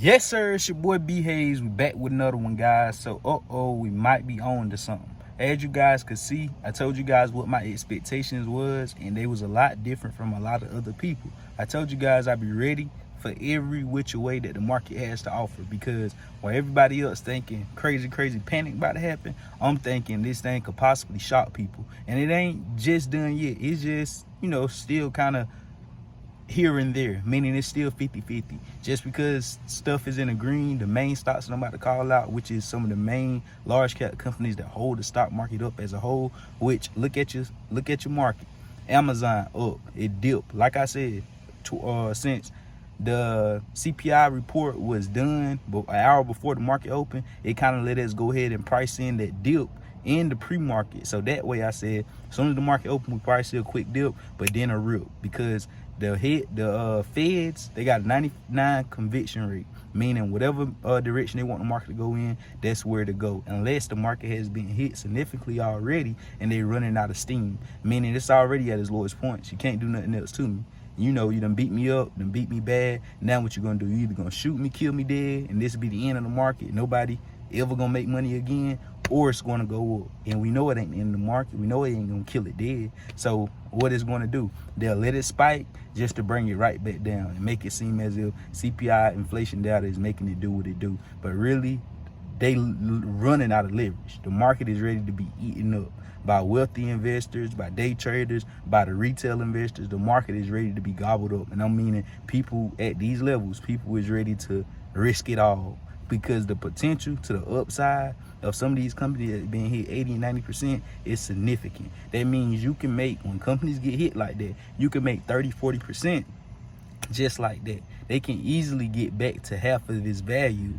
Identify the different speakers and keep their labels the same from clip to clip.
Speaker 1: Yes, sir. It's your boy B Hayes. We back with another one, guys. So, we might be on to something. As you guys could see, I told you guys what my expectations was, and they was a lot different from a lot of other people. I told you guys I'd be ready for every which way that the market has to offer, because while everybody else thinking crazy panic about to happen, I'm thinking this thing could possibly shock people. And it ain't just done yet. It's just, still kind of here and there, meaning it's still 50-50. Just because stuff is in the green, the main stocks that I'm about to call out, which is some of the main large cap companies that hold the stock market up as a whole, which look at your market. Amazon up, it dipped. Like I said, since the CPI report was done, but an hour before the market opened, it kind of let us go ahead and price in that dip in the pre-market. So that way I said, as soon as the market opened, we probably see a quick dip, but then a rip, because the feds, they got a 99 conviction rate, meaning whatever direction they want the market to go in, that's where to go, unless the market has been hit significantly already and they're running out of steam, meaning it's already at its lowest points. You can't do nothing else to me. You done beat me up, done beat me bad. Now what you gonna do? You either gonna shoot me, kill me dead, and this will be the end of the market. Nobody ever gonna make money again, or it's gonna go up. And we know it ain't the end of the market. We know it ain't gonna kill it dead. So what it's gonna do? They'll let it spike just to bring it right back down and make it seem as if CPI inflation data is making it do what it do. But really, they running out of leverage. The market is ready to be eaten up by wealthy investors, by day traders, by the retail investors. The market is ready to be gobbled up. And I'm meaning people at these levels, people is ready to risk it all, because the potential to the upside of some of these companies that being hit 80 and 90% is significant. That means you can make, when companies get hit like that, you can make 30-40% just like that. They can easily get back to half of its value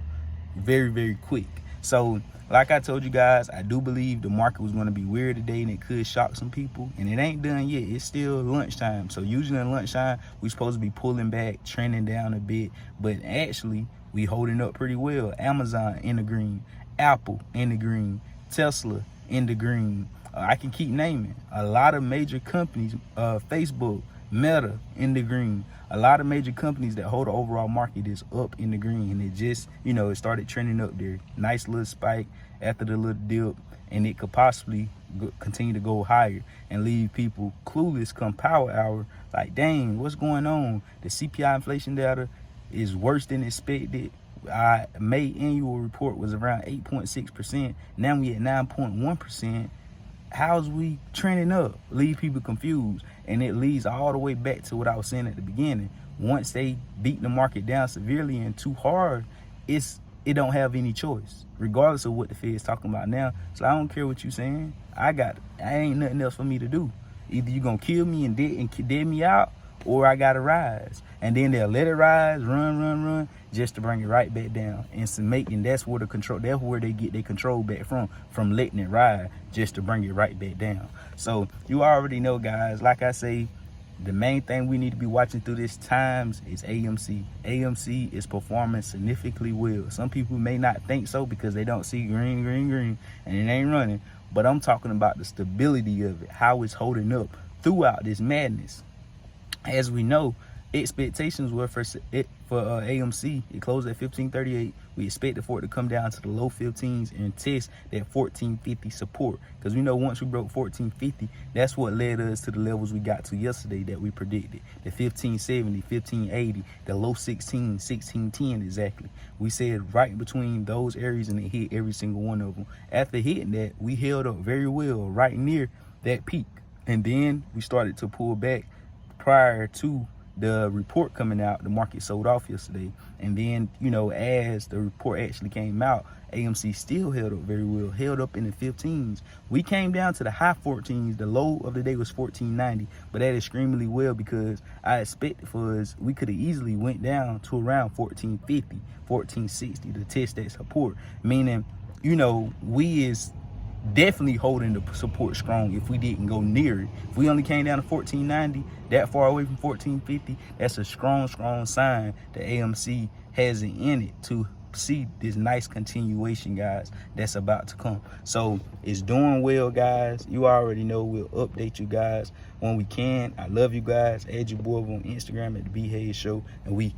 Speaker 1: very quick. So like I told you guys, I do believe the market was going to be weird today, and it could shock some people. And it ain't done yet. It's still lunchtime. So usually in lunchtime, we're supposed to be pulling back, trending down a bit. But actually, we holding up pretty well. Amazon in the green, Apple in the green, Tesla in the green. I can keep naming a lot of major companies, Facebook, Meta in the green. A lot of major companies that hold the overall market is up in the green, and it just, it started trending up there. Nice little spike after the little dip, and it could possibly continue to go higher and leave people clueless come power hour. Like, dang, what's going on? The CPI inflation data is worse than expected. May annual report was around 8.6%. Now we at 9.1%. How's we trending up? Leave people confused. And it leads all the way back to what I was saying at the beginning. Once they beat the market down severely and too hard, it don't have any choice, regardless of what the Fed's talking about now. So I don't care what you saying. I ain't nothing else for me to do. Either you gonna kill me and dead me out, or I gotta rise. And then they'll let it rise, run, just to bring it right back down. And that's where they get their control back from letting it ride, just to bring it right back down. So you already know, guys, like I say, the main thing we need to be watching through this times is AMC. AMC is performing significantly well. Some people may not think so because they don't see green, and it ain't running. But I'm talking about the stability of it, how it's holding up throughout this madness. As we know, expectations were for AMC. It closed at 1538. We expected for it to come down to the low 15s and test that 1450 support, because we know once we broke 1450, that's what led us to the levels we got to yesterday that we predicted, the 1570, 1580, the low 16, 1610 exactly. We said right between those areas, and it hit every single one of them. After hitting that, we held up very well right near that peak, and then we started to pull back. Prior to the report coming out, the market sold off yesterday. And then, as the report actually came out, AMC still held up very well, held up in the 15s. We came down to the high 14s. The low of the day was 1490, but that is extremely well, because I expected for us, we could have easily went down to around 1450, 1460 to test that support. Meaning, we is definitely holding the support strong. If we didn't go near it, if we only came down to 1490, that far away from 1450, that's a strong sign that AMC has it in it to see this nice continuation, guys, that's about to come. So it's doing well, guys. You already know we'll update you guys when we can. I love you guys. Add your boy on Instagram at the B Hayes Show, and we